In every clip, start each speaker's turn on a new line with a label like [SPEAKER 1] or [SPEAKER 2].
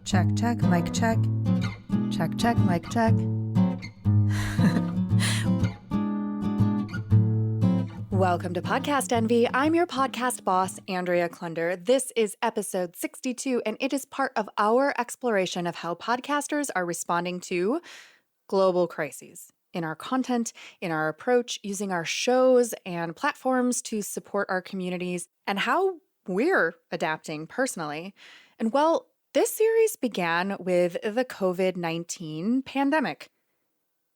[SPEAKER 1] Check, check, mic check. Check, check, mic check. Welcome to Podcast Envy. I'm your podcast boss, Andrea Klunder. This is episode 62, and it is part of our exploration of how podcasters are responding to global crises in our content, in our approach, using our shows and platforms to support our communities, and how we're adapting personally. And well, this series began with the COVID-19 pandemic.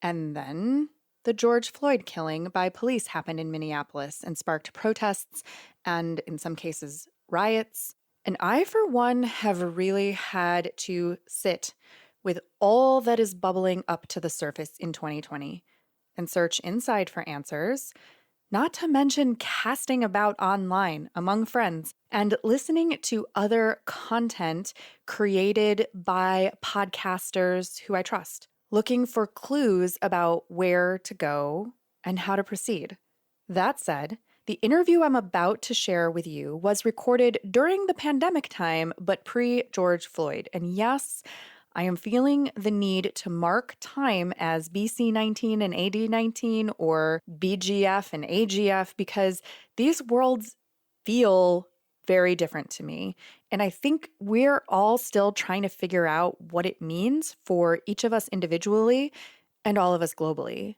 [SPEAKER 1] And then the George Floyd killing by police happened in Minneapolis and sparked protests and, in some cases, riots. And I, for one, have really had to sit with all that is bubbling up to the surface in 2020 and search inside for answers, not to mention casting about online among friends and listening to other content created by podcasters who I trust, looking for clues about where to go and how to proceed. That said, the interview I'm about to share with you was recorded during the pandemic time, but pre-George Floyd. And yes, I am feeling the need to mark time as BC19 and AD19 or BGF and AGF because these worlds feel very different to me. And I think we're all still trying to figure out what it means for each of us individually and all of us globally.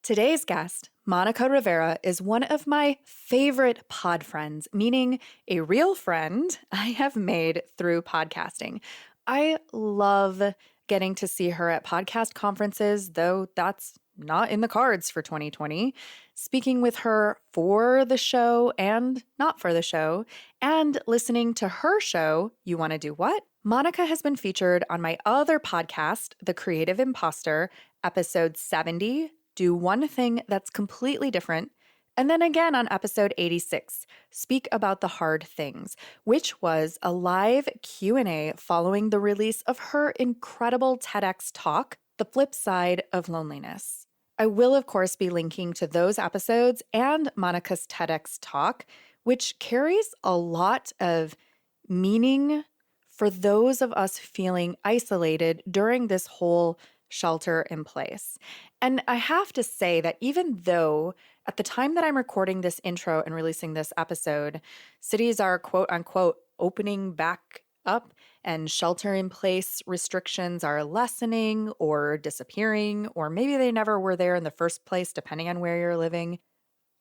[SPEAKER 1] Today's guest, Monica Rivera, is one of my favorite pod friends, meaning a real friend I have made through podcasting. I love getting to see her at podcast conferences, though that's not in the cards for 2020, speaking with her for the show and not for the show, and listening to her show, You Want to Do What? Monica has been featured on my other podcast, The Creative Impostor, episode 70, Do One Thing That's Completely Different, and then again on episode 86, Speak About the Hard Things, which was a live Q&A following the release of her incredible TEDx talk, The Flipside of Loneliness. I will, of course, be linking to those episodes and Monica's TEDx talk, which carries a lot of meaning for those of us feeling isolated during this whole shelter in place. And I have to say that even though at the time that I'm recording this intro and releasing this episode, cities are quote unquote opening back up and shelter in place restrictions are lessening or disappearing, or maybe they never were there in the first place, depending on where you're living,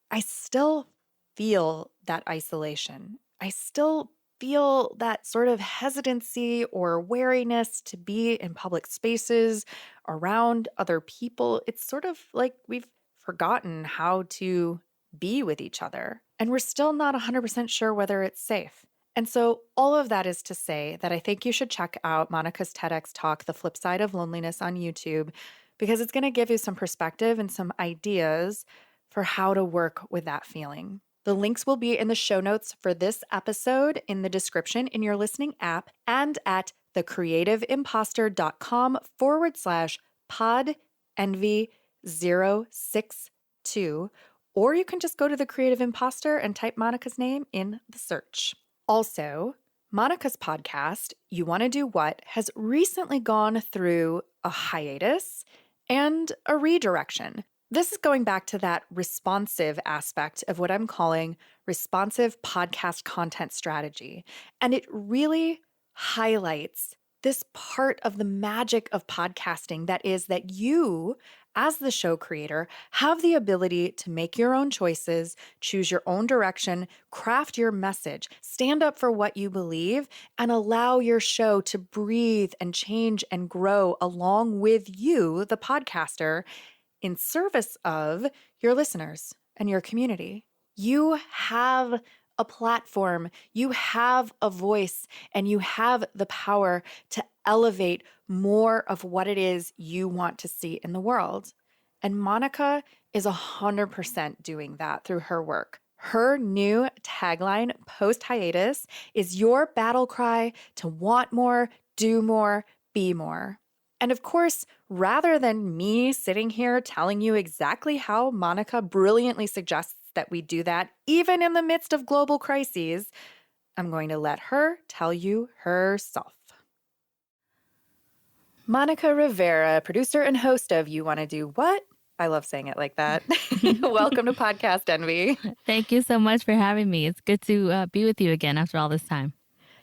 [SPEAKER 1] I still feel that isolation. I still feel that sort of hesitancy or wariness to be in public spaces around other people. It's sort of like we've forgotten how to be with each other, and we're still not 100% sure whether it's safe. And so all of that is to say that I think you should check out Monica's TEDx talk, The Flipside of Loneliness, on YouTube, because it's going to give you some perspective and some ideas for how to work with that feeling. The links will be in the show notes for this episode, in the description in your listening app, and at thecreativeimpostor.com/podenvy062, or you can just go to the Creative Impostor and type Monica's name in the search. Also, Monica's podcast, You Want to Do What, has recently gone through a hiatus and a redirection. This is going back to that responsive aspect of what I'm calling responsive podcast content strategy. And it really highlights this part of the magic of podcasting that is that you, as the show creator, have the ability to make your own choices, choose your own direction, craft your message, stand up for what you believe, and allow your show to breathe and change and grow along with you, the podcaster, in service of your listeners and your community. You have a platform, you have a voice, and you have the power to elevate more of what it is you want to see in the world. And Monica is 100% doing that through her work. Her new tagline post-hiatus is your battle cry to want more, do more, be more. And of course, rather than me sitting here telling you exactly how Monica brilliantly suggests that we do that, even in the midst of global crises, I'm going to let her tell you herself. Monica Rivera, producer and host of You Want to Do What? I love saying it like that. Welcome to Podcast Envy.
[SPEAKER 2] Thank you so much for having me. It's good to be with you again after all this time.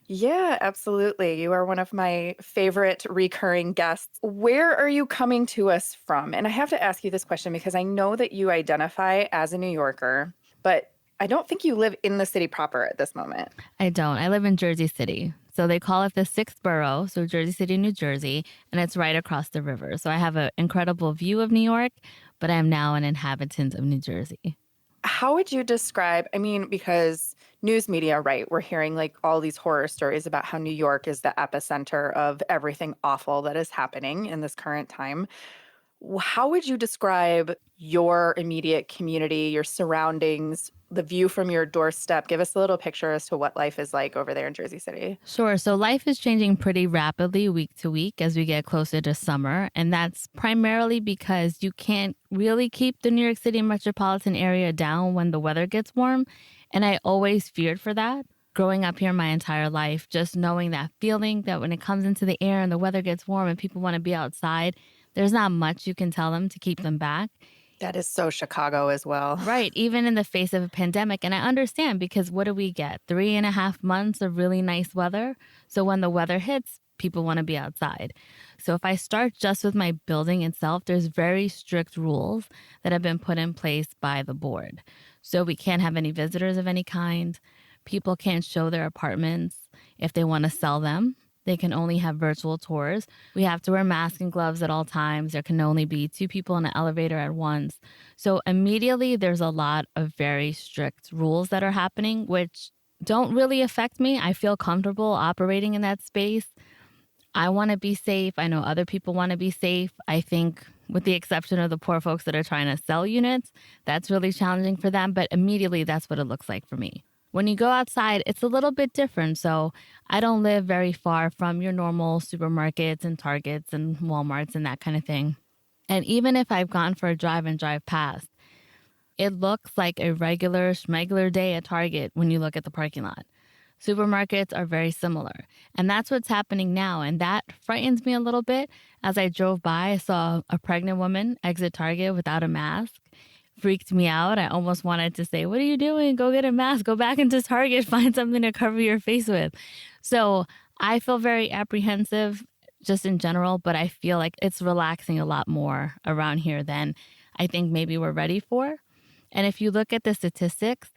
[SPEAKER 1] Yeah, absolutely. You are one of my favorite recurring guests. Where are you coming to us from? And I have to ask you this question because I know that you identify as a New Yorker, but I don't think you live in the city proper at this moment.
[SPEAKER 2] I don't. I live in Jersey City. So they call it the sixth borough, so Jersey City, New Jersey, and it's right across the river. So I have an incredible view of New York, but I am now an inhabitant of New Jersey.
[SPEAKER 1] How would you describe, because news media, right, we're hearing like all these horror stories about how New York is the epicenter of everything awful that is happening in this current time. How would you describe your immediate community, your surroundings, the view from your doorstep? Give us a little picture as to what life is like over there in Jersey City.
[SPEAKER 2] Sure. So life is changing pretty rapidly week to week as we get closer to summer. And that's primarily because you can't really keep the New York City metropolitan area down when the weather gets warm. And I always feared for that. Growing up here my entire life, just knowing that feeling that when it comes into the air and the weather gets warm and people want to be outside, there's not much you can tell them to keep them back.
[SPEAKER 1] That is so Chicago as well.
[SPEAKER 2] Right. Even in the face of a pandemic. And I understand because what do we get? 3.5 months of really nice weather. So when the weather hits, people want to be outside. So if I start just with my building itself, there's very strict rules that have been put in place by the board. So we can't have any visitors of any kind. People can't show their apartments if they want to sell them. They can only have virtual tours. We have to wear masks and gloves at all times. There can only be 2 people in an elevator at once. So immediately there's a lot of very strict rules that are happening, which don't really affect me. I feel comfortable operating in that space. I want to be safe. I know other people want to be safe. I think with the exception of the poor folks that are trying to sell units, that's really challenging for them. But immediately that's what it looks like for me. When you go outside, it's a little bit different. So I don't live very far from your normal supermarkets and Targets and Walmarts and that kind of thing. And even if I've gone for a drive and drive past, it looks like a regular schmegular day at Target when you look at the parking lot. Supermarkets are very similar. And that's what's happening now. And that frightens me a little bit. As I drove by, I saw a pregnant woman exit Target without a mask. Freaked me out. I almost wanted to say, what are you doing? Go get a mask. Go back into Target. Find something to cover your face with. So I feel very apprehensive just in general, but I feel like it's relaxing a lot more around here than I think maybe we're ready for. And if you look at the statistics,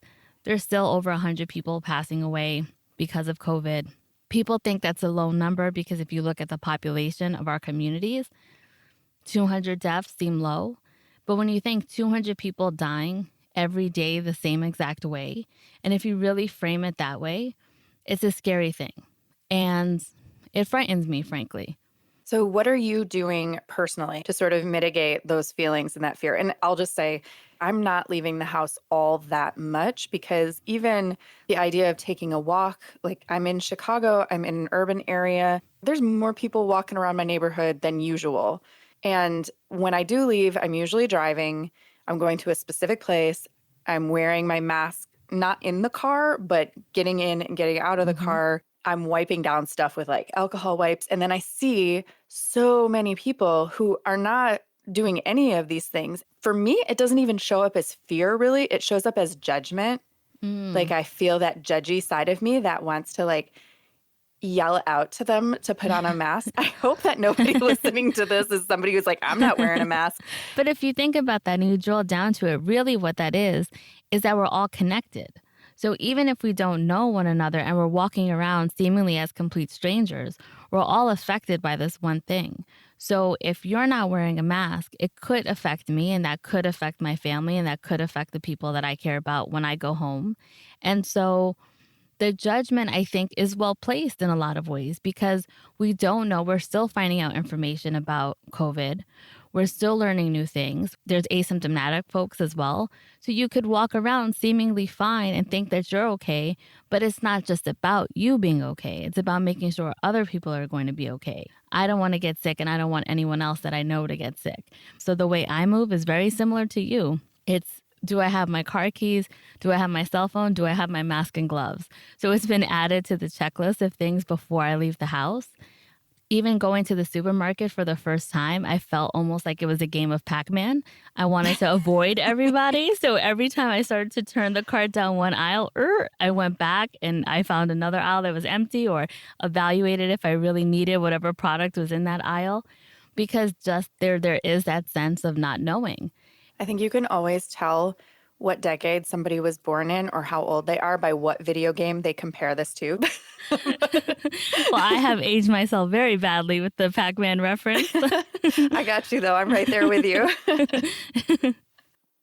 [SPEAKER 2] there's still over 100 people passing away because of COVID. People think that's a low number because if you look at the population of our communities, 200 deaths seem low. But when you think 200 people dying every day the same exact way, and if you really frame it that way, it's a scary thing. And it frightens me, frankly.
[SPEAKER 1] So what are you doing personally to sort of mitigate those feelings and that fear? And I'll just say, I'm not leaving the house all that much because even the idea of taking a walk, like I'm in Chicago, I'm in an urban area, there's more people walking around my neighborhood than usual. And when I do leave, I'm usually driving. I'm going to a specific place. I'm wearing my mask, not in the car, but getting in and getting out of the car. I'm wiping down stuff with like alcohol wipes. And then I see so many people who are not doing any of these things. For me, it doesn't even show up as fear, really. It shows up as judgment. Like I feel that judgy side of me that wants to like yell out to them to put on a mask. I hope that nobody listening to this is somebody who's like, I'm not wearing a mask.
[SPEAKER 2] But if you think about that and you drill down to it, really what that is that we're all connected. So even if we don't know one another and we're walking around seemingly as complete strangers, we're all affected by this one thing. So if you're not wearing a mask, it could affect me and that could affect my family and that could affect the people that I care about when I go home. And so the judgment, I think, is well placed in a lot of ways because we don't know. We're still finding out information about COVID. We're still learning new things. There's asymptomatic folks as well. So you could walk around seemingly fine and think that you're okay, but it's not just about you being okay. It's about making sure other people are going to be okay. I don't want to get sick and I don't want anyone else that I know to get sick. So the way I move is very similar to you. It's, do I have my car keys? Do I have my cell phone? Do I have my mask and gloves? So it's been added to the checklist of things before I leave the house. Even going to the supermarket for the first time, I felt almost like it was a game of Pac-Man. I wanted to avoid everybody. So every time I started to turn the cart down one aisle, I went back and I found another aisle that was empty, or evaluated if I really needed whatever product was in that aisle, because just there is that sense of not knowing.
[SPEAKER 1] I think you can always tell what decade somebody was born in or how old they are by what video game they compare this to.
[SPEAKER 2] Well, I have aged myself very badly with the Pac-Man reference.
[SPEAKER 1] I got you, though. I'm right there with you.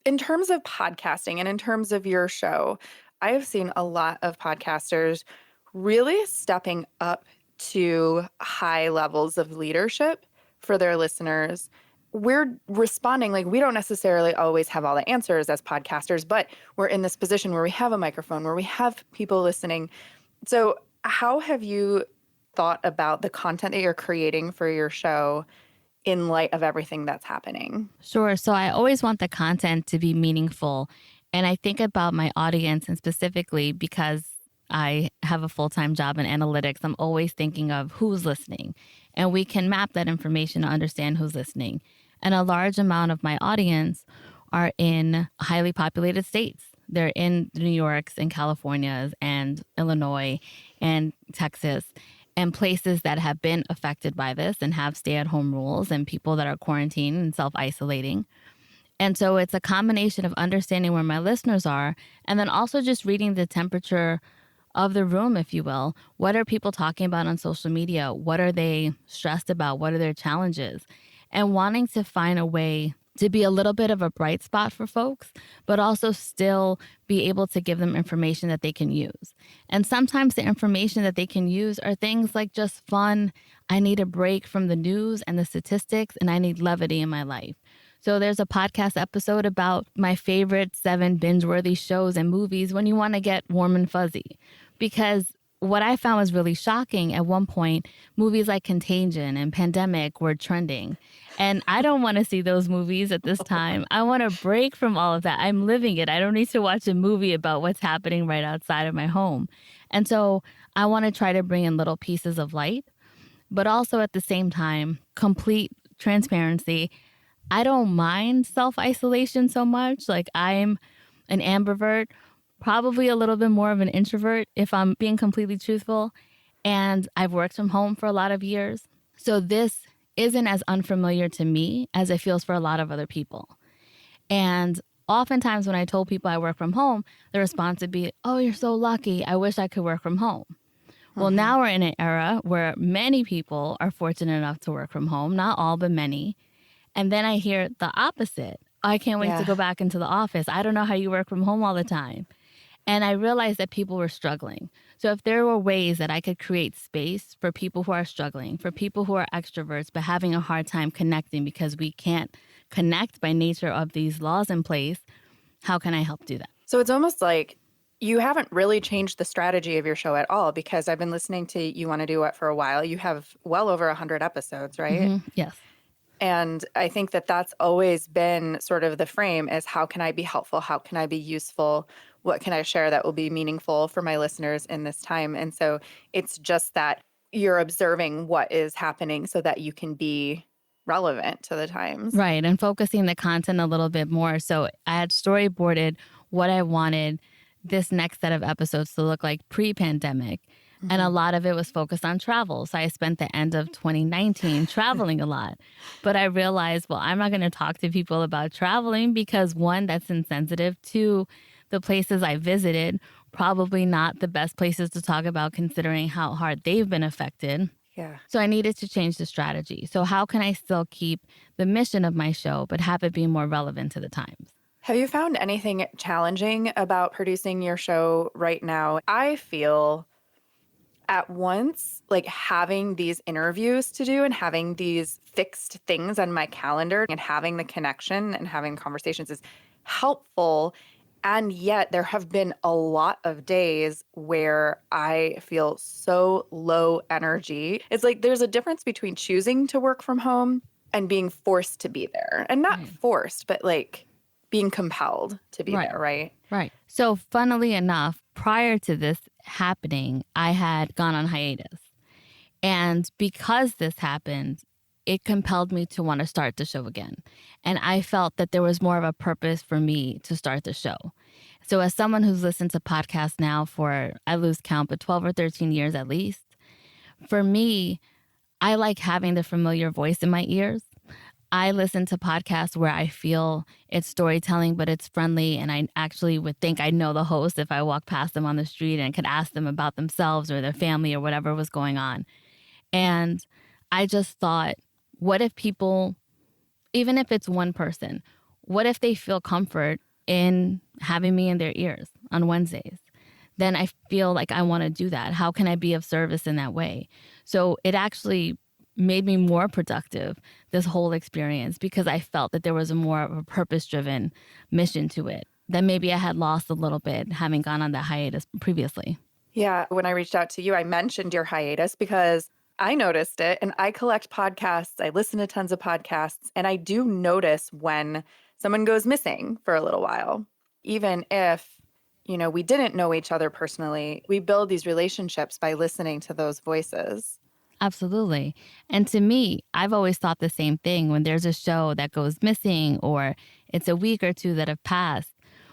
[SPEAKER 1] In terms of podcasting and in terms of your show, I have seen a lot of podcasters really stepping up to high levels of leadership for their listeners. We're responding like we don't necessarily always have all the answers as podcasters, but we're in this position where we have a microphone, where we have people listening. So how have you thought about the content that you're creating for your show in light of everything that's happening?
[SPEAKER 2] Sure. So I always want the content to be meaningful. And I think about my audience, and specifically because I have a full-time job in analytics, I'm always thinking of who's listening. And we can map that information to understand who's listening. And a large amount of my audience are in highly populated states. They're in New York's and California's and Illinois and Texas, and places that have been affected by this and have stay-at-home rules, and people that are quarantined and self-isolating. And so it's a combination of understanding where my listeners are, and then also just reading the temperature of the room, if you will. What are people talking about on social media? What are they stressed about? What are their challenges? And wanting to find a way to be a little bit of a bright spot for folks, but also still be able to give them information that they can use. And sometimes the information that they can use are things like just fun. I need a break from the news and the statistics, and I need levity in my life. So there's a podcast episode about my favorite 7 binge-worthy shows and movies when you want to get warm and fuzzy. Because what I found was really shocking, at one point, movies like Contagion and Pandemic were trending. And I don't want to see those movies at this time. I want to break from all of that. I'm living it. I don't need to watch a movie about what's happening right outside of my home. And so I want to try to bring in little pieces of light, but also at the same time, complete transparency. I don't mind self-isolation so much. Like, I'm an ambivert, probably a little bit more of an introvert if I'm being completely truthful. And I've worked from home for a lot of years. So this isn't as unfamiliar to me as it feels for a lot of other people. And oftentimes when I told people I work from home, the response would be, "Oh, you're so lucky. I wish I could work from home." Well, now we're in an era where many people are fortunate enough to work from home, not all, but many. And then I hear the opposite. "I can't wait to go back into the office. I don't know how you work from home all the time." And I realized that people were struggling. So if there were ways that I could create space for people who are struggling, for people who are extroverts but having a hard time connecting because we can't connect by nature of these laws in place, how can I help do that?
[SPEAKER 1] So it's almost like you haven't really changed the strategy of your show at all, because I've been listening to You Want to Do What for a while. You have well over 100 episodes, right?
[SPEAKER 2] Yes.
[SPEAKER 1] And I think that that's always been sort of the frame, is how can I be helpful? How can I be useful? What can I share that will be meaningful for my listeners in this time? And so it's just that you're observing what is happening so that you can be relevant to the times.
[SPEAKER 2] Right. And focusing the content a little bit more. So I had storyboarded what I wanted this next set of episodes to look like pre-pandemic. And a lot of it was focused on travel. So I spent the end of 2019 traveling a lot. But I realized, well, I'm not going to talk to people about traveling because, one, that's insensitive. Two, the places I visited, probably not the best places to talk about considering how hard they've been affected.
[SPEAKER 1] Yeah.
[SPEAKER 2] So I needed to change the strategy. So how can I still keep the mission of my show, but have it be more relevant to the times?
[SPEAKER 1] Have you found anything challenging about producing your show right now? I feel at once like having these interviews to do and having these fixed things on my calendar and having the connection and having conversations is helpful. And yet there have been a lot of days where I feel so low energy. It's like there's a difference between choosing to work from home and being forced to be there. And not forced, but like being compelled to be there, right?
[SPEAKER 2] Right. So funnily enough, prior to this happening, I had gone on hiatus. And because this happened, it compelled me to want to start the show again. And I felt that there was more of a purpose for me to start the show. So as someone who's listened to podcasts now for, I lose count, but 12 or 13 years at least, for me, I like having the familiar voice in my ears. I listen to podcasts where I feel it's storytelling, but it's friendly. And I actually would think I know the host if I walk past them on the street and could ask them about themselves or their family or whatever was going on. And I just thought, what if people, even if it's one person, what if they feel comfort in having me in their ears on Wednesdays? Then I feel like I want to do that. How can I be of service in that way? So it actually made me more productive, this whole experience, because I felt that there was a more of a purpose-driven mission to it that maybe I had lost a little bit having gone on that hiatus previously.
[SPEAKER 1] Yeah, when I reached out to you, I mentioned your hiatus because I noticed it, and I collect podcasts. I listen to tons of podcasts, and I do notice when someone goes missing for a little while. Even if, we didn't know each other personally, we build these relationships by listening to those voices.
[SPEAKER 2] Absolutely. And to me, I've always thought the same thing when there's a show that goes missing or it's a week or two that have passed.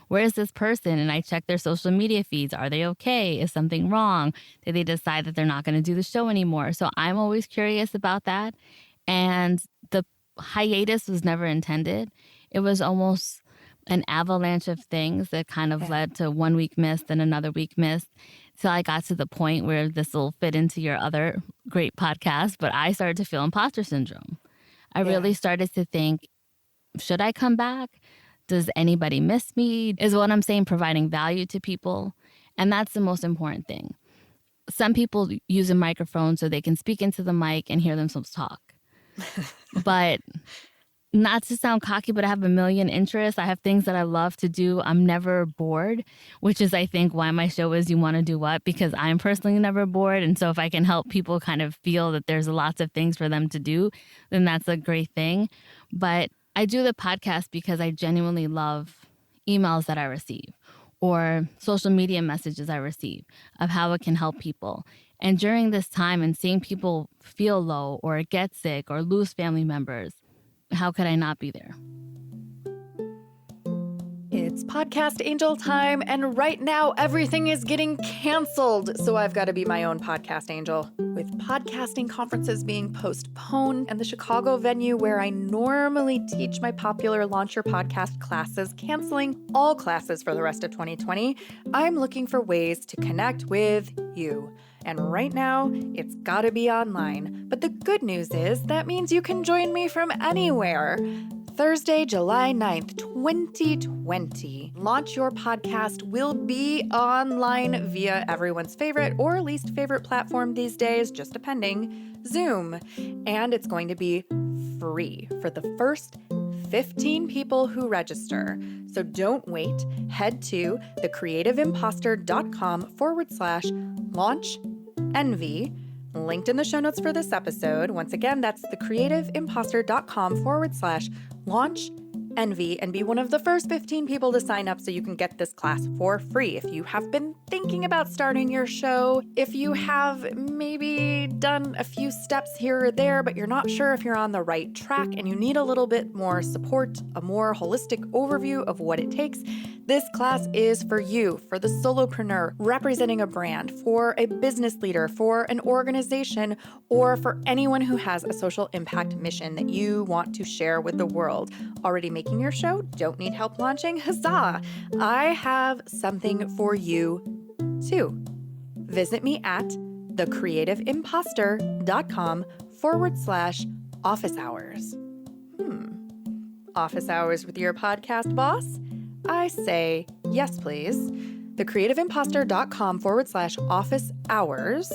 [SPEAKER 2] Where is this person? And I check their social media feeds. Are they okay? Is something wrong? Did they decide that they're not going to do the show anymore? So I'm always curious about that. And the hiatus was never intended. It was almost an avalanche of things that kind of led to 1 week missed and another week missed. So I got to the point where this will fit into your other great podcast, but I started to feel imposter syndrome. I really started to think, should I come back? Does anybody miss me? Is what I'm saying providing value to people? And that's the most important thing. Some people use a microphone so they can speak into the mic and hear themselves talk. But not to sound cocky, but I have a million interests. I have things that I love to do. I'm never bored, which is, I think, why my show is You Want to Do What? Because I'm personally never bored. And so if I can help people kind of feel that there's lots of things for them to do, then that's a great thing. But I do the podcast because I genuinely love emails that I receive or social media messages I receive of how it can help people. And during this time and seeing people feel low or get sick or lose family members, how could I not be there?
[SPEAKER 1] It's Podcast Angel time, and right now everything is getting canceled, so I've got to be my own podcast angel. With podcasting conferences being postponed and the Chicago venue where I normally teach my popular Launch Your Podcast classes canceling all classes for the rest of 2020, I'm looking for ways to connect with you. And right now, it's gotta be online. But the good news is that means you can join me from anywhere. Thursday, July 9th, 2020. Launch Your Podcast will be online via everyone's favorite or least favorite platform these days, just depending, Zoom. And it's going to be free for the first 15 people who register. So don't wait. Head to thecreativeimpostor.com/launch-envy. Linked in the show notes for this episode. Once again, that's thecreativeimpostor.com/launch-envy, and be one of the first 15 people to sign up so you can get this class for free. If you have been thinking about starting your show, if you have maybe done a few steps here or there, but you're not sure if you're on the right track and you need a little bit more support, a more holistic overview of what it takes, this class is for you, for the solopreneur representing a brand, for a business leader, for an organization, or for anyone who has a social impact mission that you want to share with the world. Already making your show? Don't need help launching? Huzzah! I have something for you too. Visit me at thecreativeimpostor.com/office hours. Office hours with your podcast boss? I say yes, please. thecreativeimpostor.com/office hours.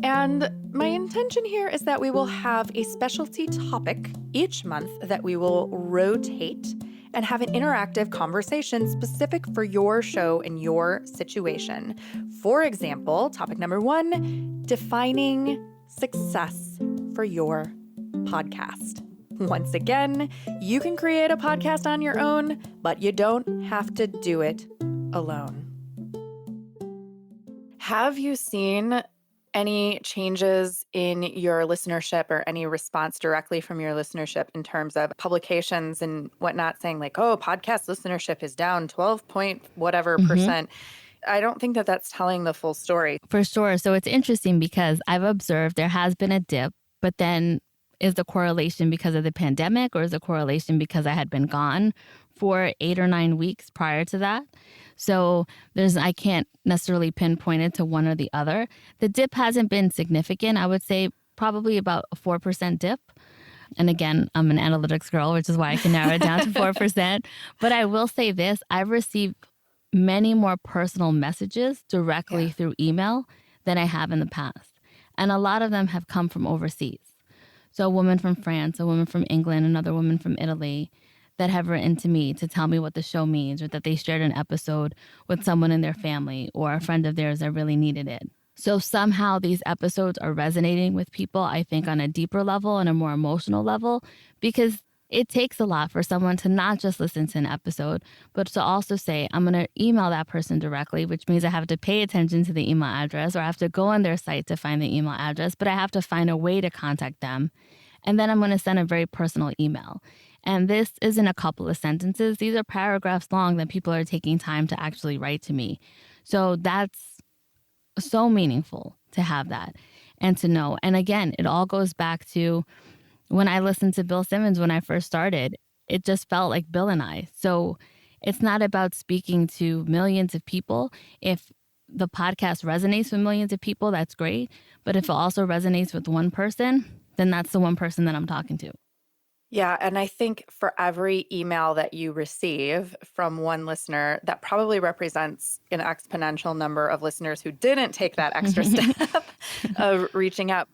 [SPEAKER 1] And my intention here is that we will have a specialty topic each month that we will rotate and have an interactive conversation specific for your show and your situation. For example, topic number 1, defining success for your podcast. Once again, you can create a podcast on your own, but you don't have to do it alone. Have you seen Any changes in your listenership or any response directly from your listenership in terms of publications and whatnot saying like, oh, podcast listenership is down 12 point whatever
[SPEAKER 2] Hmm.
[SPEAKER 1] percent? I don't think that that's telling the full story.
[SPEAKER 2] For sure. So it's interesting because I've observed there has been a dip, but then is the correlation because of the pandemic, or is the correlation because I had been gone for 8 or 9 weeks prior to that? So I can't necessarily pinpoint it to one or the other. The dip hasn't been significant. I would say probably about a 4% dip. And again, I'm an analytics girl, which is why I can narrow it down to 4%. But I will say this, I've received many more personal messages
[SPEAKER 1] Yeah.
[SPEAKER 2] directly through email than I have in the past. And a lot of them have come from overseas. So a woman from France, a woman from England, another woman from Italy that have written to me to tell me what the show means, or that they shared an episode with someone in their family or a friend of theirs that really needed it. So somehow these episodes are resonating with people, I think, on a deeper level and a more emotional level, because it takes a lot for someone to not just listen to an episode, but to also say, I'm going to email that person directly, which means I have to pay attention to the email address, or I have to go on their site to find the email address, but I have to find a way to contact them. And then I'm going to send a very personal email. And this isn't a couple of sentences. These are paragraphs long that people are taking time to actually write to me. So that's so meaningful to have that and to know. And again, it all goes back to when I listened to Bill Simmons when I first started, it just felt like Bill and I. So it's not about speaking to millions of people. If the podcast resonates with millions of people, that's great. But if it also resonates with one person, then that's the one person that I'm talking to.
[SPEAKER 1] Yeah. And I think for every email that you receive from one listener, that probably represents an exponential number of listeners who didn't take that extra step of reaching out.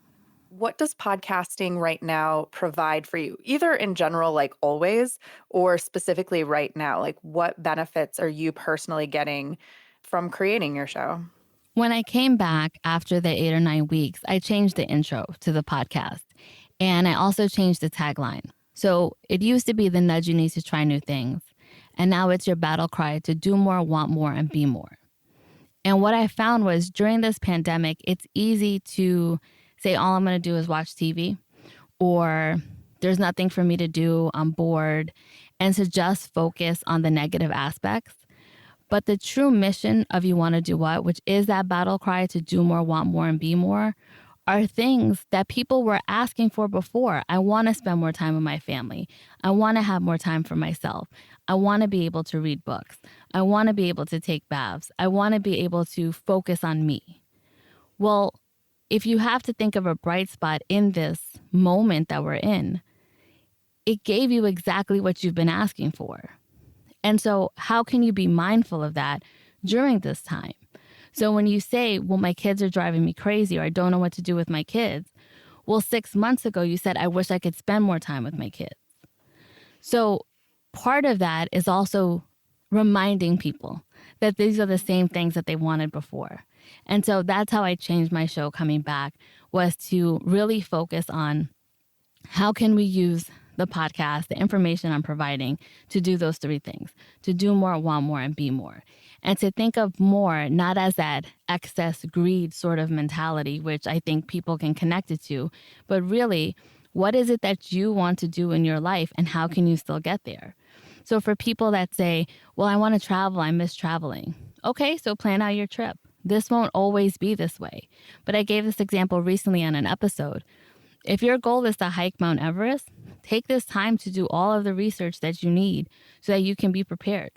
[SPEAKER 1] What does podcasting right now provide for you, either in general, like always, or specifically right now? Like, what benefits are you personally getting from creating your show?
[SPEAKER 2] When I came back after the 8 or 9 weeks, I changed the intro to the podcast. And I also changed the tagline. So it used to be the nudge you need to try new things. And now it's your battle cry to do more, want more, and be more. And what I found was during this pandemic, it's easy to say, all I'm going to do is watch TV, or there's nothing for me to do, I'm bored, and to just focus on the negative aspects. But the true mission of You Want to Do What, which is that battle cry to do more, want more, and be more, are things that people were asking for before. I want to spend more time with my family. I want to have more time for myself. I want to be able to read books. I want to be able to take baths. I want to be able to focus on me. Well, if you have to think of a bright spot in this moment that we're in, it gave you exactly what you've been asking for. And so how can you be mindful of that during this time? So when you say, well, my kids are driving me crazy, or I don't know what to do with my kids. Well, 6 months ago, you said, I wish I could spend more time with my kids. So part of that is also reminding people that these are the same things that they wanted before. And so that's how I changed my show coming back, was to really focus on how can we use the podcast, the information I'm providing, to do those three things: to do more, want more, and be more. And to think of more not as that excess greed sort of mentality, which I think people can connect it to, but really, what is it that you want to do in your life, and how can you still get there? So for people that say, well, I want to travel, I miss traveling. Okay, so plan out your trip. This won't always be this way. But I gave this example recently on an episode. If your goal is to hike Mount Everest, take this time to do all of the research that you need so that you can be prepared.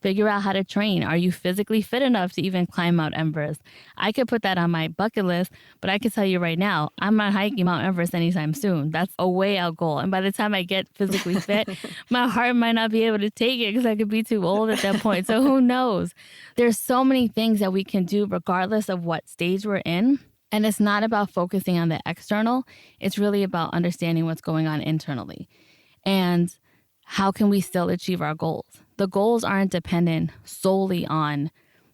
[SPEAKER 2] Figure out how to train. Are you physically fit enough to even climb Mount Everest? I could put that on my bucket list, but I can tell you right now, I'm not hiking Mount Everest anytime soon. That's a way out goal. And by the time I get physically fit, my heart might not be able to take it because I could be too old at that point. So who knows? There's so many things that we can do regardless of what stage we're in. And it's not about focusing on the external. It's really about understanding what's going on internally. And how can we still achieve our goals? The goals aren't dependent solely on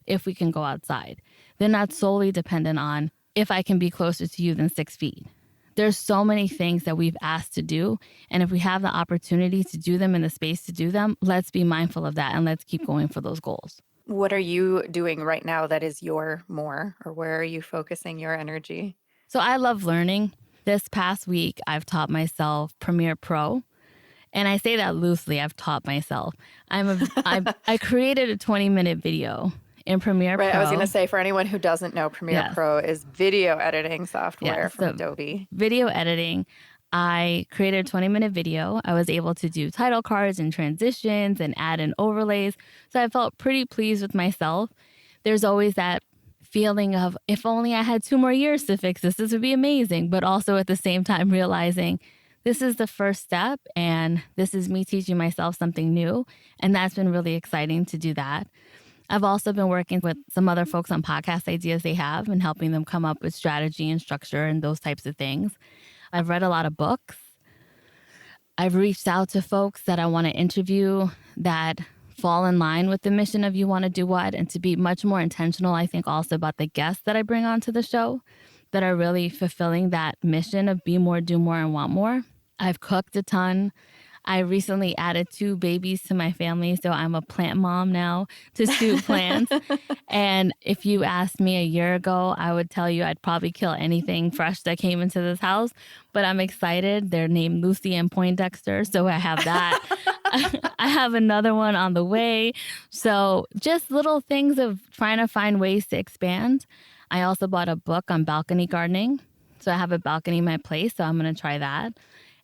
[SPEAKER 2] if we can go outside. They're not solely dependent on if I can be closer to you than 6 feet. There's so many things that we've asked to do. And if we have the opportunity to do them and the space to do them, let's be mindful of that and let's keep going for those goals.
[SPEAKER 1] What are you doing right now that is your more, or where are you focusing your energy?
[SPEAKER 2] So I love learning. This past week, I've taught myself Premiere Pro. And I say that loosely. I've taught myself. I created a 20-minute video in Premiere
[SPEAKER 1] Right. I was going to
[SPEAKER 2] Pro.
[SPEAKER 1] say, for anyone who doesn't know, Premiere
[SPEAKER 2] Yes.
[SPEAKER 1] Pro is video editing software
[SPEAKER 2] Yes.
[SPEAKER 1] from
[SPEAKER 2] So
[SPEAKER 1] Adobe.
[SPEAKER 2] video editing. I created a 20-minute video. I was able to do title cards and transitions and add in overlays. So I felt pretty pleased with myself. There's always that feeling of, if only I had 2 more years to fix this, this would be amazing. But also at the same time realizing this is the first step and this is me teaching myself something new. And that's been really exciting to do that. I've also been working with some other folks on podcast ideas they have and helping them come up with strategy and structure and those types of things. I've read a lot of books. I've reached out to folks that I want to interview that fall in line with the mission of You Want to Do What, and to be much more intentional, I think, also about the guests that I bring onto the show that are really fulfilling that mission of be more, do more, and want more. I've cooked a ton. I recently added 2 babies to my family, so I'm a plant mom now to soup plants. And if you asked me a year ago, I would tell you I'd probably kill anything fresh that came into this house. But I'm excited. They're named Lucy and Poindexter, so I have that. I have another one on the way. So just little things of trying to find ways to expand. I also bought a book on balcony gardening. So I have a balcony in my place, so I'm going to try that.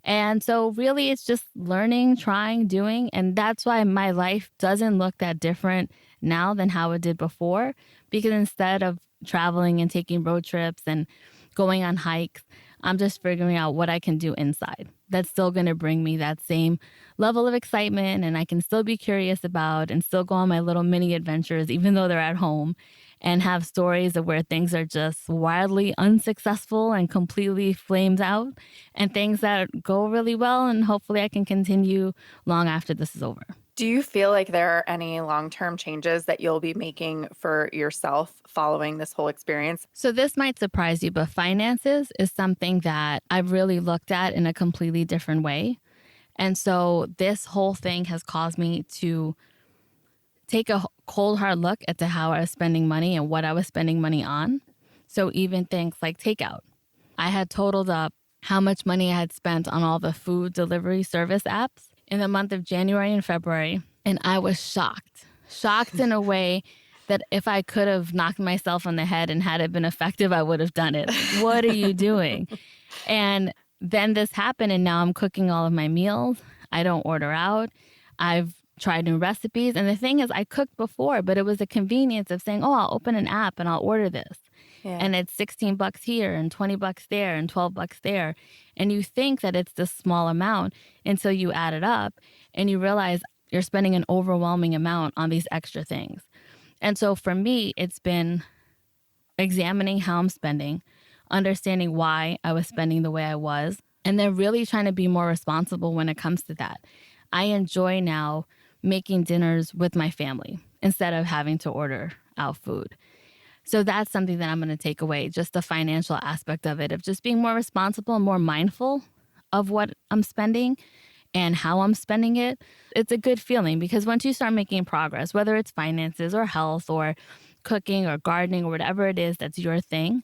[SPEAKER 2] And so really it's just learning, trying, doing. And that's why my life doesn't look that different now than how it did before. Because instead of traveling and taking road trips and going on hikes, I'm just figuring out what I can do inside. That's still going to bring me that same level of excitement, and I can still be curious about and still go on my little mini adventures, even though they're at home, and have stories of where things are just wildly unsuccessful and completely flames out, and things that go really well. And hopefully I can continue long after this is over.
[SPEAKER 1] Do you feel like there are any long-term changes that you'll be making for yourself following this whole experience?
[SPEAKER 2] So this might surprise you, but finances is something that I've really looked at in a completely different way. And so this whole thing has caused me to take a cold, hard look at how I was spending money and what I was spending money on. So even things like takeout. I had totaled up how much money I had spent on all the food delivery service apps in the month of January and February. And I was shocked in a way that if I could have knocked myself on the head and had it been effective, I would have done it. What are you doing? And then this happened, and now I'm cooking all of my meals. I don't order out. I've tried new recipes. And the thing is, I cooked before, but it was the convenience of saying, oh, I'll open an app and I'll order this.
[SPEAKER 1] Yeah.
[SPEAKER 2] And it's $16 here and $20 there and $12 there. And you think that it's this small amount until you add it up and you realize you're spending an overwhelming amount on these extra things. And so for me, it's been examining how I'm spending, understanding why I was spending the way I was, and then really trying to be more responsible when it comes to that. I enjoy now making dinners with my family instead of having to order out food. So that's something that I'm going to take away, just the financial aspect of it, of just being more responsible and more mindful of what I'm spending and how I'm spending it. It's a good feeling because once you start making progress, whether it's finances or health or cooking or gardening or whatever it is that's your thing,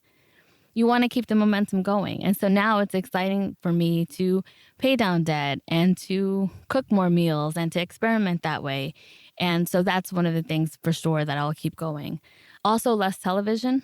[SPEAKER 2] you want to keep the momentum going. And so now it's exciting for me to pay down debt and to cook more meals and to experiment that way. And so that's one of the things for sure that I'll keep going. Also, less television.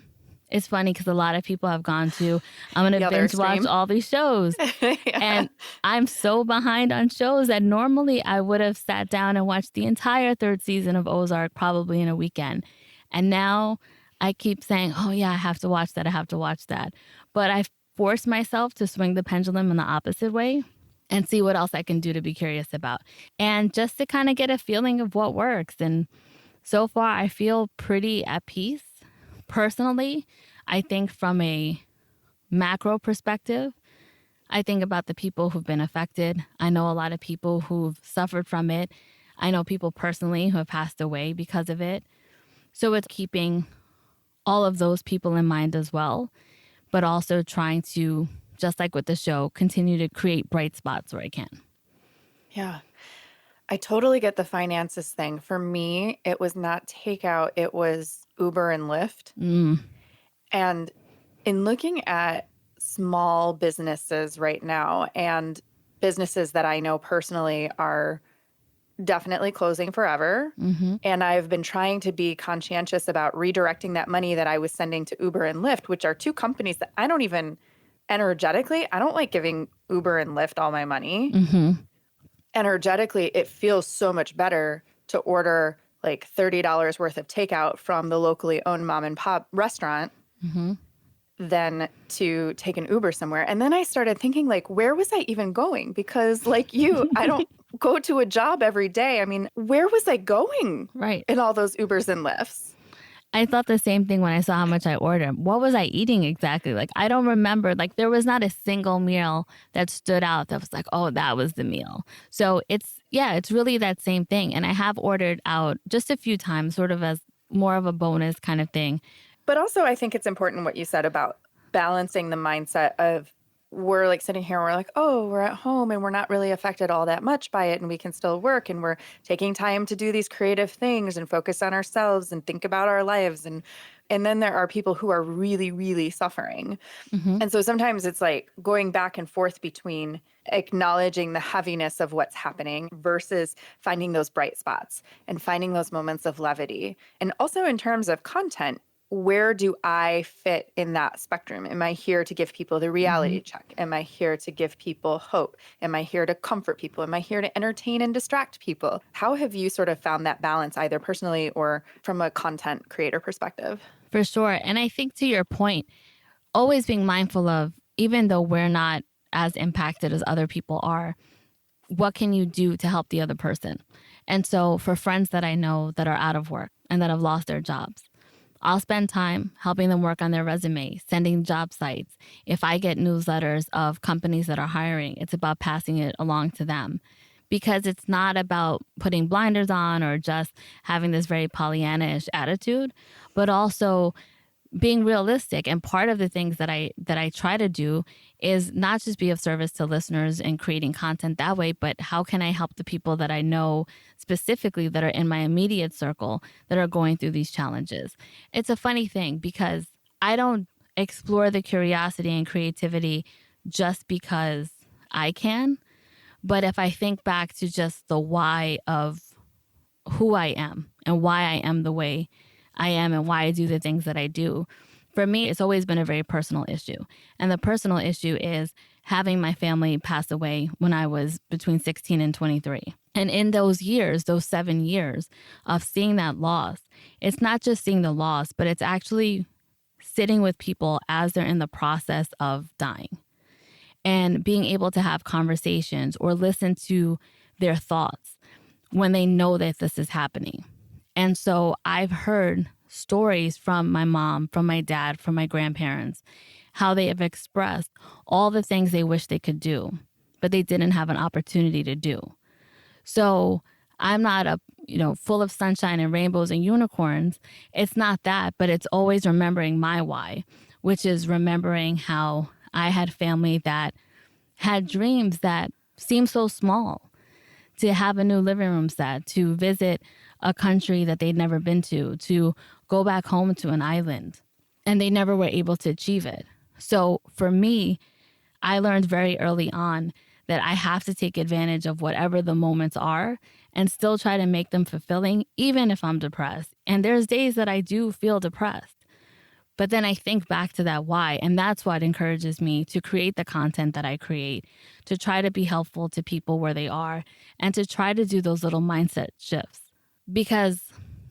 [SPEAKER 2] It's funny because a lot of people have gone to, I'm going to binge watch all these shows.
[SPEAKER 1] Yeah.
[SPEAKER 2] And I'm so behind on shows that normally I would have sat down and watched the entire 3rd season of Ozark probably in a weekend. And now I keep saying, oh yeah, I have to watch that. I have to watch that. But I force myself to swing the pendulum in the opposite way and see what else I can do to be curious about. And just to kind of get a feeling of what works. And so far, I feel pretty at peace. Personally, I think from a macro perspective, I think about the people who've been affected. I know a lot of people who've suffered from it. I know people personally who have passed away because of it. So it's keeping all of those people in mind as well, but also trying to, just like with the show, continue to create bright spots where I can.
[SPEAKER 1] Yeah. I totally get the finances thing. For me, it was not takeout, it was Uber and Lyft.
[SPEAKER 2] Mm,
[SPEAKER 1] And in looking at small businesses right now and businesses that I know personally are definitely closing forever.
[SPEAKER 2] hmm
[SPEAKER 1] And I've been trying to be conscientious about redirecting that money that I was sending to Uber and Lyft, which are two companies that I don't even energetically, I don't like giving Uber and Lyft all my money.
[SPEAKER 2] hmm
[SPEAKER 1] Energetically, it feels so much better to order like $30 worth of takeout from the locally owned mom and pop restaurant
[SPEAKER 2] hmm
[SPEAKER 1] than to take an Uber somewhere. And then I started thinking, like, where was I even going? Because, like you, I don't go to a job every day. I mean, where was I going
[SPEAKER 2] Right.
[SPEAKER 1] in all those Ubers and Lyfts?
[SPEAKER 2] I thought the same thing when I saw how much I ordered. What was I eating exactly? Like, I don't remember. Like, there was not a single meal that stood out that was like, oh, that was the meal. So it's really that same thing. And I have ordered out just a few times, sort of as more of a bonus kind of thing.
[SPEAKER 1] But also, I think it's important what you said about balancing the mindset of we're like sitting here and we're like, oh, we're at home and we're not really affected all that much by it and we can still work and we're taking time to do these creative things and focus on ourselves and think about our lives. And then there are people who are really, really suffering.
[SPEAKER 2] hmm
[SPEAKER 1] And so sometimes it's like going back and forth between acknowledging the heaviness of what's happening versus finding those bright spots and finding those moments of levity. And also in terms of content, where do I fit in that spectrum? Am I here to give people the
[SPEAKER 2] hmm
[SPEAKER 1] reality check? Am I here to give people hope? Am I here to comfort people? Am I here to entertain and distract people? How have you sort of found that balance, either personally or from a content creator perspective?
[SPEAKER 2] For sure. And I think to your point, always being mindful of, even though we're not as impacted as other people are, what can you do to help the other person? And so for friends that I know that are out of work and that have lost their jobs, I'll spend time helping them work on their resume, sending job sites. If I get newsletters of companies that are hiring, it's about passing it along to them, because it's not about putting blinders on or just having this very Pollyanna-ish attitude, but also being realistic. And part of the things that I try to do is not just be of service to listeners and creating content that way, but how can I help the people that I know specifically that are in my immediate circle that are going through these challenges. It's a funny thing because I don't explore the curiosity and creativity just because I can, but if I think back to just the why of who I am and why I am the way I am and why I do the things that I do. For me, it's always been a very personal issue. And the personal issue is having my family pass away when I was between 16 and 23. And in those years, those 7 years of seeing that loss, it's not just seeing the loss, but it's actually sitting with people as they're in the process of dying and being able to have conversations or listen to their thoughts when they know that this is happening. And so I've heard stories from my mom, from my dad, from my grandparents, how they have expressed all the things they wish they could do, but they didn't have an opportunity to do. So I'm not full of sunshine and rainbows and unicorns. It's not that, but it's always remembering my why, which is remembering how I had family that had dreams that seemed so small, to have a new living room set, to visit a country that they'd never been to go back home to an island, and they never were able to achieve it. So for me, I learned very early on that I have to take advantage of whatever the moments are and still try to make them fulfilling, even if I'm depressed. And there's days that I do feel depressed. But then I think back to that why, and that's what encourages me to create the content that I create, to try to be helpful to people where they are, and to try to do those little mindset shifts. Because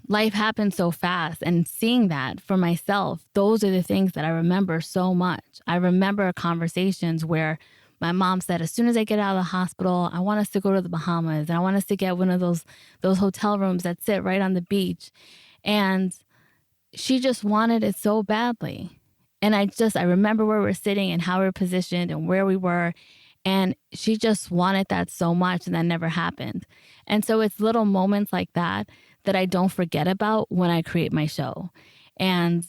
[SPEAKER 2] life happens so fast, and seeing that for myself, those are the things that I remember so much. I remember conversations where my mom said, as soon as I get out of the hospital, I want us to go to the Bahamas, and I want us to get one of those hotel rooms that sit right on the beach. And she just wanted it so badly. And I remember where we're sitting and how we're positioned and where we were. And she just wanted that so much, and that never happened. And so it's little moments like that that I don't forget about when I create my show. And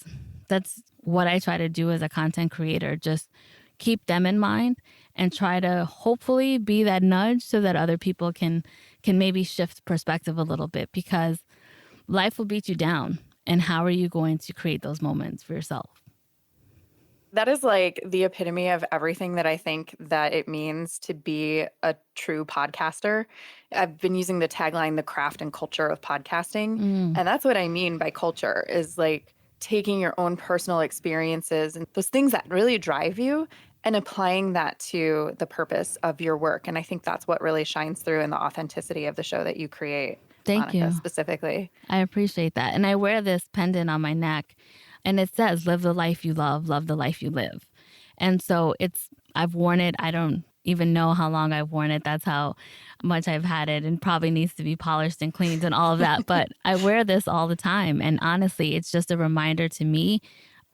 [SPEAKER 2] that's what I try to do as a content creator, just keep them in mind and try to hopefully be that nudge so that other people can can maybe shift perspective a little bit, because life will beat you down. And how are you going to create those moments for yourself?
[SPEAKER 1] That is like the epitome of everything that I think that it means to be a true podcaster. I've been using the tagline, the craft and culture of podcasting.
[SPEAKER 2] Mm,
[SPEAKER 1] And that's what I mean by culture, is like taking your own personal experiences and those things that really drive you and applying that to the purpose of your work. And I think that's what really shines through in the authenticity of the show that you create,
[SPEAKER 2] thank
[SPEAKER 1] Monica,
[SPEAKER 2] you.
[SPEAKER 1] specifically.
[SPEAKER 2] I appreciate that. And I wear this pendant on my neck, and it says, live the life you love the life you live. And so I've worn it. I don't even know how long I've worn it. That's how much I've had it, and probably needs to be polished and cleaned and all of that. But I wear this all the time. And honestly, it's just a reminder to me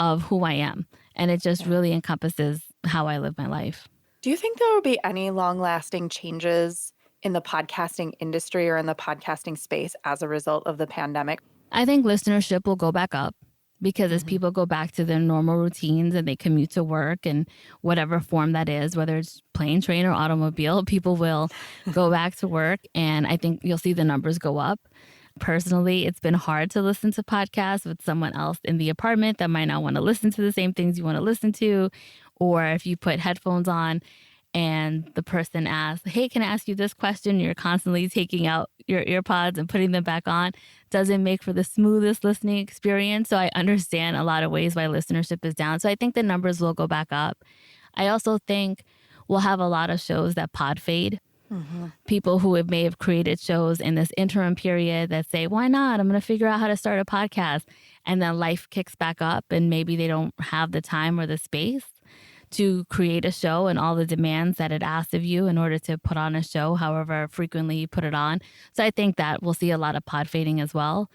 [SPEAKER 2] of who I am. And it just
[SPEAKER 1] Yeah.
[SPEAKER 2] really encompasses how I live my life.
[SPEAKER 1] Do you think there will be any long-lasting changes in the podcasting industry or in the podcasting space as a result of the pandemic?
[SPEAKER 2] I think listenership will go back up, because as
[SPEAKER 1] Mhm.
[SPEAKER 2] people go back to their normal routines and they commute to work and whatever form that is, whether it's plane, train, or automobile, people will go back to work. And I think you'll see the numbers go up. Personally, it's been hard to listen to podcasts with someone else in the apartment that might not want to listen to the same things you want to listen to. Or if you put headphones on and the person asks, hey, can I ask you this question? You're constantly taking out your earpods and putting them back on. Doesn't make for the smoothest listening experience. So I understand a lot of ways why listenership is down. So I think the numbers will go back up. I also think we'll have a lot of shows that pod fade.
[SPEAKER 1] Mhm.
[SPEAKER 2] People who may have created shows in this interim period that say, why not? I'm going to figure out how to start a podcast. And then life kicks back up and maybe they don't have the time or the space to create a show and all the demands that it asks of you in order to put on a show, however frequently you put it on. So I think that we'll see a lot of pod fading as well.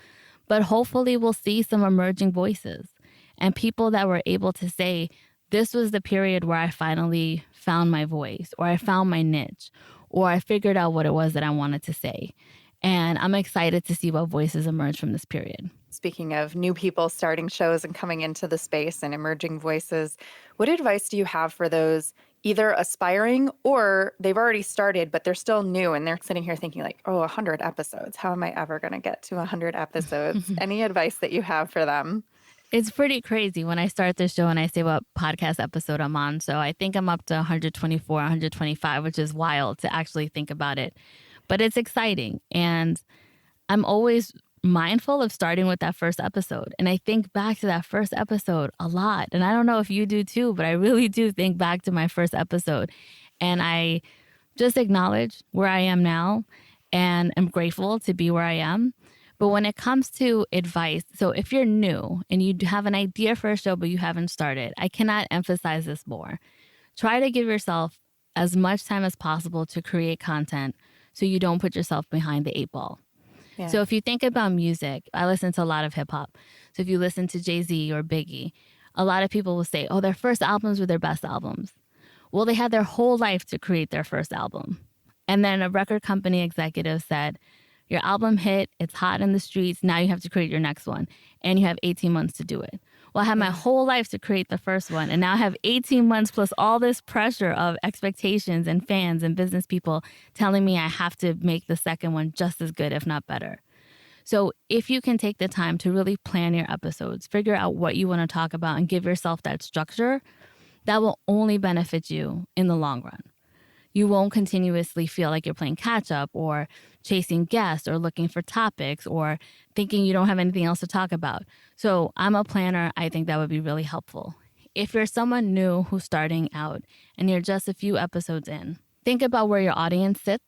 [SPEAKER 2] But hopefully we'll see some emerging voices and people that were able to say, this was the period where I finally found my voice, or I found my niche, or I figured out what it was that I wanted to say. And I'm excited to see what voices emerge from this period.
[SPEAKER 1] Speaking of new people starting shows and coming into the space and emerging voices, what advice do you have for those either aspiring or they've already started, but they're still new and they're sitting here thinking like, oh, 100 episodes. How am I ever going to get to 100 episodes? Any advice that you have for them?
[SPEAKER 2] It's pretty crazy when I start this show and I say what podcast episode I'm on. So I think I'm up to 124, 125, which is wild to actually think about it. But it's exciting. And I'm always mindful of starting with that first episode. And I think back to that first episode a lot. And I don't know if you do too, but I really do think back to my first episode. And I just acknowledge where I am now and am grateful to be where I am. But when it comes to advice, so if you're new and you have an idea for a show, but you haven't started, I cannot emphasize this more. Try to give yourself as much time as possible to create content so you don't put yourself behind the eight ball.
[SPEAKER 1] Yeah.
[SPEAKER 2] So if you think about music, I listen to a lot of hip hop. So if you listen to Jay-Z or Biggie, a lot of people will say, oh, their first albums were their best albums. Well, they had their whole life to create their first album. And then a record company executive said, your album hit, it's hot in the streets, now you have to create your next one. And you have 18 months to do it. Well, I had my whole life to create the first one. And now I have 18 months plus all this pressure of expectations and fans and business people telling me I have to make the second one just as good, if not better. So if you can take the time to really plan your episodes, figure out what you want to talk about and give yourself that structure, that will only benefit you in the long run. You won't continuously feel like you're playing catch up or chasing guests or looking for topics or thinking you don't have anything else to talk about. So I'm a planner. I think that would be really helpful. If you're someone new who's starting out and you're just a few episodes in, think about where your audience sits.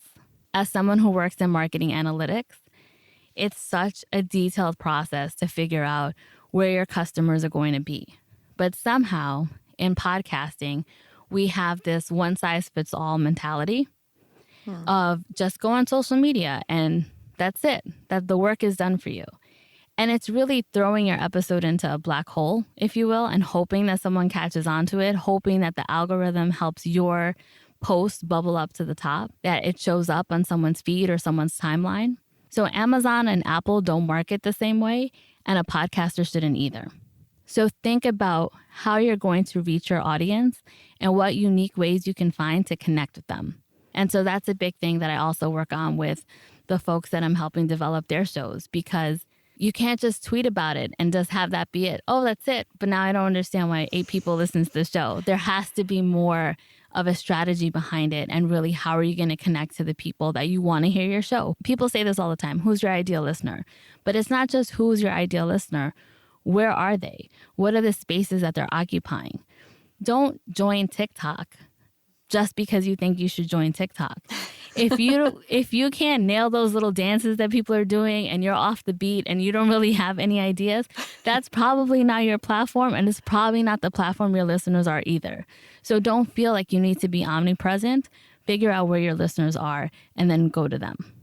[SPEAKER 2] As someone who works in marketing analytics, it's such a detailed process to figure out where your customers are going to be. But somehow in podcasting, we have this one-size-fits-all mentality of just go on social media and that's it, that the work is done for you. And it's really throwing your episode into a black hole, if you will, and hoping that someone catches onto it, hoping that the algorithm helps your post bubble up to the top, that it shows up on someone's feed or someone's timeline. So Amazon and Apple don't market the same way, and a podcaster shouldn't either. So think about how you're going to reach your audience and what unique ways you can find to connect with them. And so that's a big thing that I also work on with the folks that I'm helping develop their shows, because you can't just tweet about it and just have that be it. Oh, that's it. But now I don't understand why 8 people listen to the show. There has to be more of a strategy behind it. And really, how are you going to connect to the people that you want to hear your show? People say this all the time. Who's your ideal listener? But it's not just who's your ideal listener. Where are they? What are the spaces that they're occupying? Don't join TikTok just because you think you should join TikTok. If you can't nail those little dances that people are doing and you're off the beat and you don't really have any ideas, that's probably not your platform, and it's probably not the platform your listeners are either. So don't feel like you need to be omnipresent. Figure out where your listeners are and then go to them.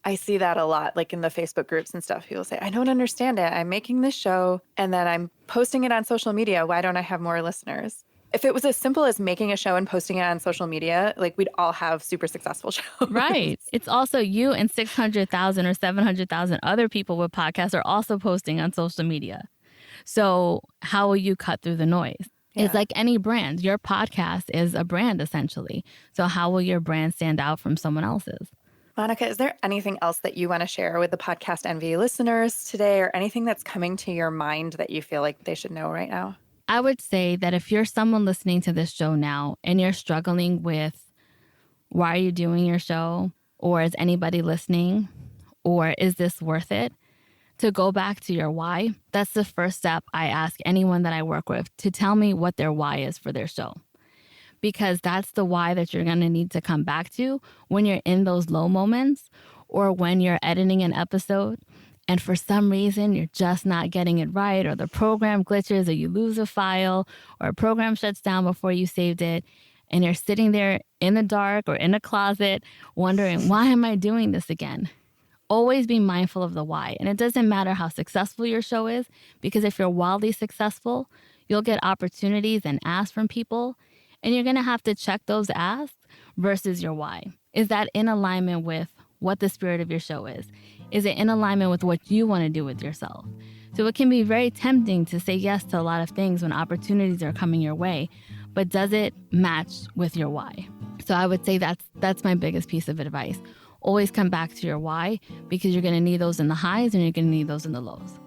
[SPEAKER 1] I see that a lot, like in the Facebook groups and stuff. People say, I don't understand it. I'm making this show and then I'm posting it on social media. Why don't I have more listeners? If it was as simple as making a show and posting it on social media, like we'd all have super successful shows.
[SPEAKER 2] Right. It's also you and 600,000 or 700,000 other people with podcasts are also posting on social media. So how will you cut through the noise? Yeah. It's like any brand. Your podcast is a brand, essentially. So how will your brand stand out from someone else's?
[SPEAKER 1] Monica, is there anything else that you want to share with the Podcast Envy listeners today, or anything that's coming to your mind that you feel like they should know right now?
[SPEAKER 2] I would say that if you're someone listening to this show now and you're struggling with why are you doing your show, or is anybody listening, or is this worth it, to go back to your why. That's the first step I ask anyone that I work with, to tell me what their why is for their show. Because that's the why that you're going to need to come back to when you're in those low moments, or when you're editing an episode and for some reason you're just not getting it right, or the program glitches, or you lose a file, or a program shuts down before you saved it, and you're sitting there in the dark or in a closet wondering, why am I doing this again? Always be mindful of the why. And it doesn't matter how successful your show is, because if you're wildly successful, you'll get opportunities and asks from people, and you're going to have to check those asks versus your why. Is that in alignment with what the spirit of your show is? Is it in alignment with what you want to do with yourself? So it can be very tempting to say yes to a lot of things when opportunities are coming your way, but does it match with your why? So I would say that's my biggest piece of advice. Always come back to your why, because you're going to need those in the highs and you're going to need those in the lows.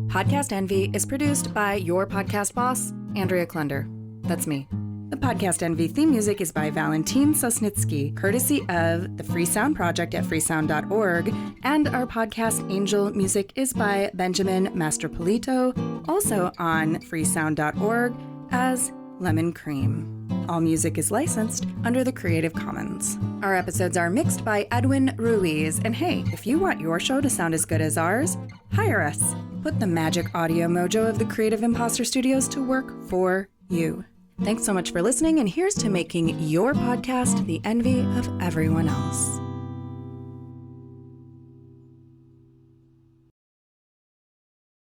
[SPEAKER 1] Podcast Envy is produced by your podcast boss, Andrea Klunder. That's me. The Podcast Envy theme music is by Valentin Sosnitsky, courtesy of the Free Sound Project at freesound.org, and our podcast Angel music is by Benjamin Mastropolito, also on freesound.org as Lemon Cream. All music is licensed under the Creative Commons. Our episodes are mixed by Edwin Ruiz, and hey, if you want your show to sound as good as ours, hire us. Put the magic audio mojo of the Creative Impostor Studios to work for you. Thanks so much for listening, and here's to making your podcast the envy of everyone else.